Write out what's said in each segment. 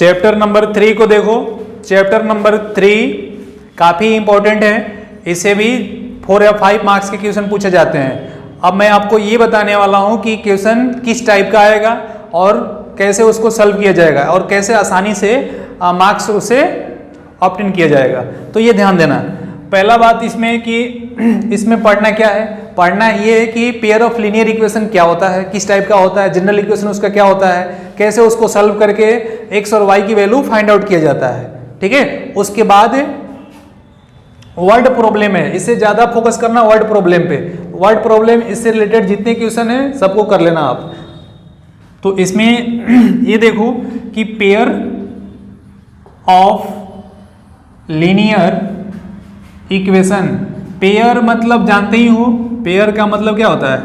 Chapter number 3 को देखो। Chapter number 3 काफी इंपॉर्टेंट है, इसे भी 4 या 5 मार्क्स के क्वेश्चन पूछे जाते हैं। अब मैं आपको ये बताने वाला हूं कि क्वेश्चन किस टाइप का आएगा और कैसे उसको सॉल्व किया जाएगा और कैसे आसानी से मार्क्स उसे ऑब्टेन किया जाएगा। तो ये ध्यान देना। पहला बात इसमें कि इसमें पढ़ना क्या है, पढ़ना ये है कि पेयर ऑफ लीनियर इक्वेशन क्या होता है, किस टाइप का होता है, जनरल इक्वेशन उसका क्या होता है, कैसे उसको सॉल्व करके एक्स और वाई की वैल्यू फाइंड आउट किया जाता है। ठीक है, उसके बाद वर्ड प्रॉब्लम है, इससे ज्यादा फोकस करना वर्ड प्रॉब्लम पे। वर्ड प्रॉब्लम इससे रिलेटेड जितने क्वेश्चन है सबको कर लेना आप। तो इसमें ये देखो कि pair of linear equation, pair मतलब जानते ही हो, पेयर का मतलब क्या होता है,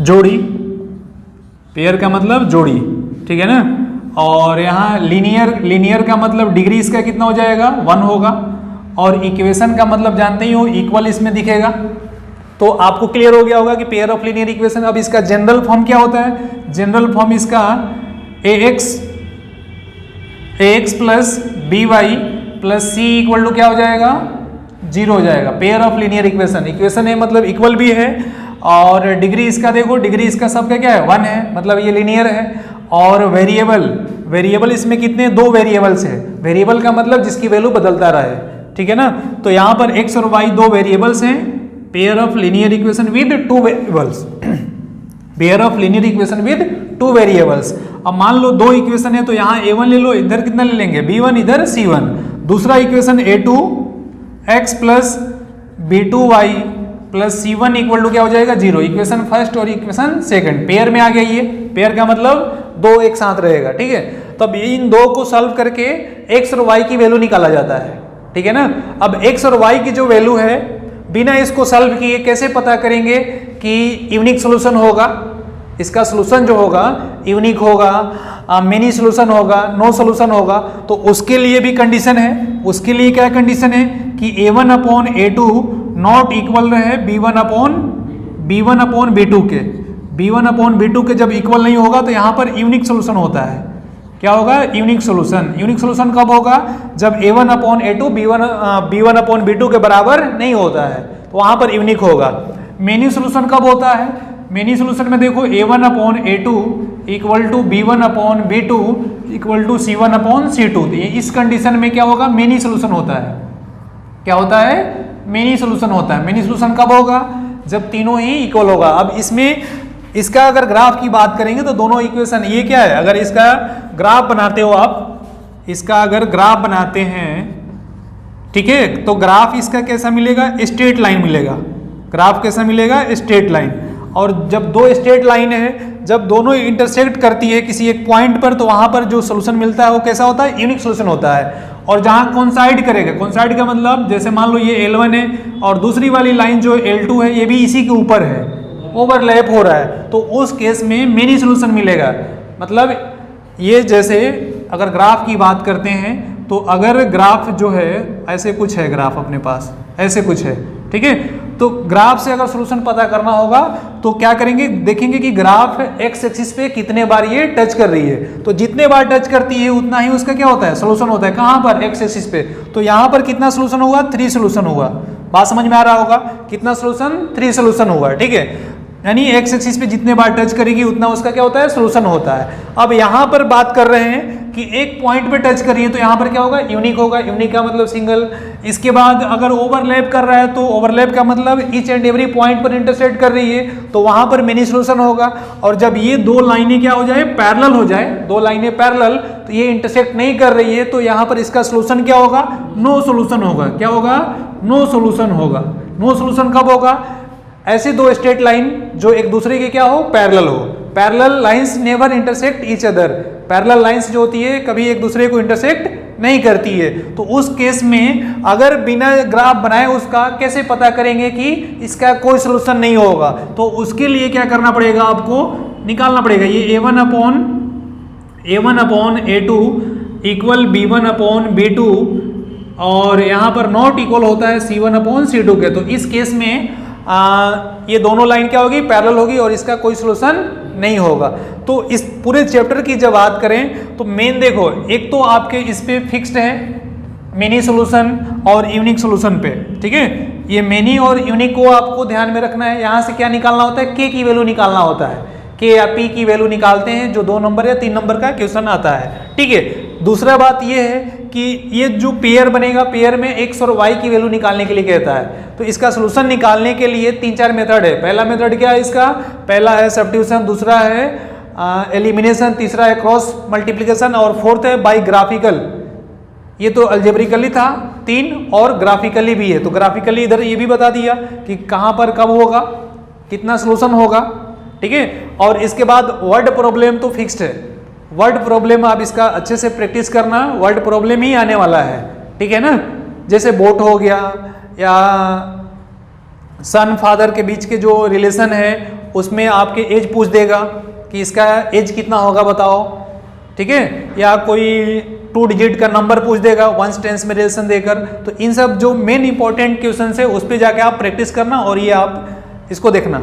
जोड़ी। पेयर का मतलब जोड़ी, ठीक है ना। और यहाँ लीनियर का मतलब डिग्री इसका कितना हो जाएगा, 1 होगा। और इक्वेशन का मतलब जानते ही हो, इक्वल इसमें दिखेगा। तो आपको क्लियर हो गया होगा कि पेयर ऑफ लीनियर इक्वेशन। अब इसका जनरल फॉर्म क्या होता है, जनरल फॉर्म इसका ax plus by plus c equal to क्या हो जाएगा, 0 हो जाएगा। Pair of linear equation, equation है मतलब इक्वल भी है, और डिग्री इसका देखो, डिग्री इसका सबका क्या है, 1 है, मतलब ये लीनियर है। और वेरिएबल इसमें कितने, 2 वेरिएबल्स है। वेरिएबल का मतलब जिसकी वैल्यू बदलता रहे, ठीक है ना। तो यहाँ पर x और y 2 वेरिएबल्स हैं। Pair of linear equation with 2 variables, pair of linear equation with 2 variables. अब मान लो 2 इक्वेशन है तो यहाँ a1 ले लो, इधर कितना ले लेंगे, b1, इधर c1। दूसरा equation a2x plus b2y plus c1 equal to क्या हो जाएगा, 0। इक्वेशन फर्स्ट और इक्वेशन सेकंड पेयर में आ गया। ये पेयर का मतलब 2 एक साथ रहेगा, ठीक है। तब इन 2 को सॉल्व करके x और y की वैल्यू निकाला जाता है, ठीक है ना। अब x और y की जो वैल्यू है, बिना इसको सॉल्व किए कैसे पता करेंगे कि यूनिक सोल्यूशन होगा। इसका सोल्यूशन जो होगा यूनिक होगा, मिनी सोल्यूशन होगा, नो सोल्यूशन होगा। तो उसके लिए भी कंडीशन है। उसके लिए क्या कंडीशन है कि a1 upon a2 not equal रहे b1 अपॉन b2 के। b1 अपॉन b2 के जब इक्वल नहीं होगा तो यहाँ पर यूनिक सोल्यूशन होता है। क्या होगा, यूनिक सोल्यूशन। यूनिक सोल्यूशन कब होगा, जब a1 upon a2 b1 upon b2 के बराबर नहीं होता है, तो वहां पर यूनिक होगा। मेनी सोल्यूशन कब होता है, मेनी सोल्यूशन में देखो a1 upon a2 equal to b1 upon b2 equal to c1 upon c2। इस कंडीशन में क्या होगा, मेनी सोल्यूशन होता है। क्या होता है, मेनी सोल्यूशन होता है। मेनी सोल्यूशन कब होगा, जब तीनों ही इक्वल होगा। अब इसमें इसका अगर ग्राफ की बात करेंगे तो दोनों इक्वेशन, ये क्या है, अगर इसका ग्राफ बनाते हो आप, इसका अगर ग्राफ बनाते हैं, ठीक है, तो ग्राफ इसका कैसा मिलेगा, स्ट्रेट लाइन मिलेगा। ग्राफ कैसा मिलेगा, स्ट्रेट लाइन। और जब 2 स्ट्रेट लाइन है, जब दोनों इंटरसेक्ट करती है किसी एक पॉइंट पर, तो वहां पर जो सोल्यूशन मिलता है वो कैसा होता है, यूनिक सोल्यूशन होता है। और जहां कोइंसाइड करेगा, कोइंसाइड का मतलब जैसे मान लो ये L1 है और दूसरी वाली लाइन जो L2 है ये भी इसी के ऊपर है, ओवरलैप हो रहा है, तो उस केस में मेनी सोल्यूशन मिलेगा। मतलब ये जैसे अगर ग्राफ की बात करते हैं तो अगर ग्राफ जो है ऐसे कुछ है, ग्राफ अपने पास ऐसे कुछ है, ठीक है। तो ग्राफ से अगर सोल्यूशन पता करना होगा तो क्या करेंगे, देखेंगे कि ग्राफ एक्स एक्सिस पे कितने बार ये टच कर रही है। तो जितने बार टच करती है उतना ही उसका क्या होता है, सोल्यूशन होता है। कहाँ पर, एक्स एक्सिस पे। तो यहाँ पर कितना सोल्यूशन होगा, 3 सोल्यूशन होगा। बात समझ में आ रहा होगा, कितना सोल्यूशन, 3 सोल्यूशन होगा, ठीक है। यानी एक्स एक्सिस पे जितने बार टच करेगी उतना उसका क्या होता है, सोल्यूशन होता है। अब यहाँ पर बात कर रहे हैं कि एक पॉइंट पे टच करिए तो यहाँ पर क्या होगा, यूनिक होगा। यूनिक का मतलब सिंगल। इसके बाद अगर ओवरलैप कर रहा है तो ओवरलैप का मतलब ईच एंड एवरी पॉइंट पर इंटरसेक्ट कर रही है, तो वहां पर मिनी सोल्यूशन होगा। और जब ये 2 लाइनें क्या हो जाए, पैरेलल हो जाए, 2 लाइनें पैरेलल, तो ये इंटरसेक्ट नहीं कर रही है, तो यहाँ पर इसका सोल्यूशन क्या होगा, नो सोल्यूशन होगा। क्या होगा, नो सोल्यूशन होगा। नो सोल्यूशन कब होगा, ऐसे 2 स्ट्रेट लाइन जो एक दूसरे के क्या हो, पैरेलल हो। Parallel lines never intersect each other. Parallel lines जो होती है कभी एक दूसरे को इंटरसेक्ट नहीं करती है। तो उस केस में अगर बिना ग्राफ बनाए उसका कैसे पता करेंगे कि इसका कोई सोल्यूशन नहीं होगा, तो उसके लिए क्या करना पड़ेगा, आपको निकालना पड़ेगा ये a1 upon a2 equal b1 upon b2, और यहाँ पर नॉट इक्वल होता है c1 अपॉन c2 के। तो इस केस में ये दोनों लाइन क्या होगी, पैरेलल होगी और इसका कोई सॉल्यूशन नहीं होगा। तो इस पूरे चैप्टर की जब बात करें तो मेन देखो, एक तो आपके इस पे फिक्स्ड है मेनी सॉल्यूशन और यूनिक सॉल्यूशन पे, ठीक है। ये मेनी और यूनिक को आपको ध्यान में रखना है। यहाँ से क्या निकालना होता है, के की वैल्यू निकालना होता है, के या पी की वैल्यू निकालते हैं जो 2 नंबर या 3 नंबर का क्वेश्चन आता है, ठीक है। दूसरा बात ये है कि ये जो पेयर बनेगा, पेयर में एक्स और वाई की वैल्यू निकालने के लिए कहता है। तो इसका सॉल्यूशन निकालने के लिए 3-4 मेथड है। पहला मेथड क्या है इसका, पहला है सब्स्टिट्यूशन, दूसरा है एलिमिनेशन, तीसरा है क्रॉस मल्टीप्लिकेशन और फोर्थ है बाई ग्राफिकल। ये तो अलजेब्रिकली था 3 और ग्राफिकली भी है। तो ग्राफिकली इधर ये भी बता दिया कि कहाँ पर कब होगा, कितना सॉल्यूशन होगा, ठीक है। और इसके बाद वर्ड प्रॉब्लम तो फिक्स्ड है। वर्ड प्रॉब्लम आप इसका अच्छे से प्रैक्टिस करना, वर्ड प्रॉब्लम ही आने वाला है, ठीक है ना। जैसे बोट हो गया या सन फादर के बीच के जो रिलेशन है उसमें आपके एज पूछ देगा कि इसका एज कितना होगा बताओ, ठीक है। या कोई 2 डिजिट का नंबर पूछ देगा वंस टेंस में रिलेशन देकर। तो इन सब जो मेन इंपॉर्टेंट क्वेश्चन है उस पर जाके आप प्रैक्टिस करना और ये आप इसको देखना।